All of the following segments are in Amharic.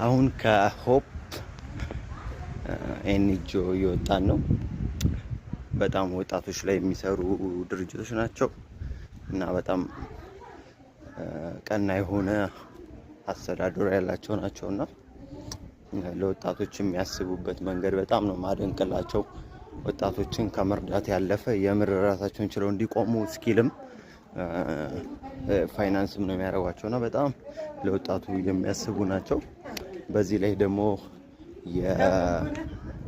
አሁን ከሆፕ ኤንጂኦ እየወጣን ነው። በጣም ወጣቶች ላይ የሚሰሩ ድርጅቶች ናቸው እና በጣም ቀና የሆነ አስተዳደር ያላቸው ናቸውና ለወጣቶች የሚያስቡበት መንገድ በጣም ነው ማደንቅላቸው። ወጣቶችን ከመርዳት ያለፈ የምር ራሳቸውን ችለው እንዲቆሙ ስኪልም ፋይናንስም ነው የሚያደርጓቸውና በጣም ለወጣቱ የሚያስቡ ናቸው። በዚህ ላይ ደግሞ የላይት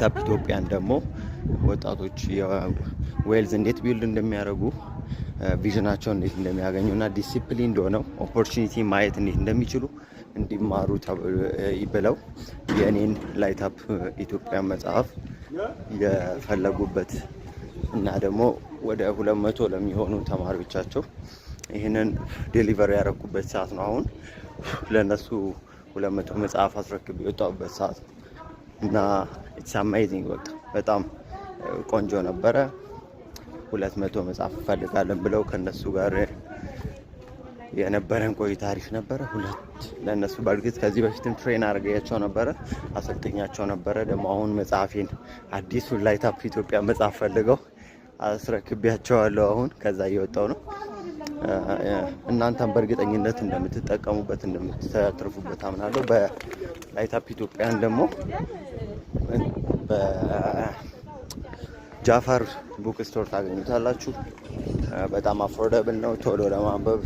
አፕ ኢትዮጵያን ደግሞ ወጣቶች የዌልዝ እንዴት ቢልድ እንደሚያደርጉ ቪዥናቸውን እንዴት እንደሚያገኙና ዲሲፕሊን እንደሆነው ኦፖርቹኒቲ ማየት እንዴት እንደሚችሉ እንዲማሩ ብለው የኔን ላይት አፕ ኢትዮጵያ መጽሐፍ የፈለጉበት እና ደግሞ ወደ 200 ለሚሆኑ ተማሪዎቻቸው ይህንን ዴሊቨር ያደረኩበት ሰዓት ነው። አሁን ለነሱ 200 መጽሐፍ አስረክብ የወጣሁበት ሰዓት እና ኢትስ አሜዚንግ በጣም ቆንጆ ነበረ። 200 መጽሐፍ ፈልጋለን ብለው ከነሱ ጋር የነበረን ቆይታ አሪፍ ነበረ። ለነሱ በእርግጥ ከዚህ በፊትም ትሬን አድርጌያቸው ነበረ፣ አሰልጥኛቸው ነበረ። ደግሞ አሁን መጽሐፌን አዲሱን ላይት አፕ ኢትዮጵያ መጽሐፍ ፈልገው አስረክቢያቸዋለሁ። አሁን ከዛ እየወጣው ነው። እናንተም በእርግጠኝነት እንደምትጠቀሙበት እንደምትተርፉበት አምናለሁ። በላይት አፕ ኢትዮጵያን ደግሞ በጃፋር ቡክ ስቶር ታገኙታላችሁ። በጣም አፎርደብል ነው። ቶሎ ለማንበብ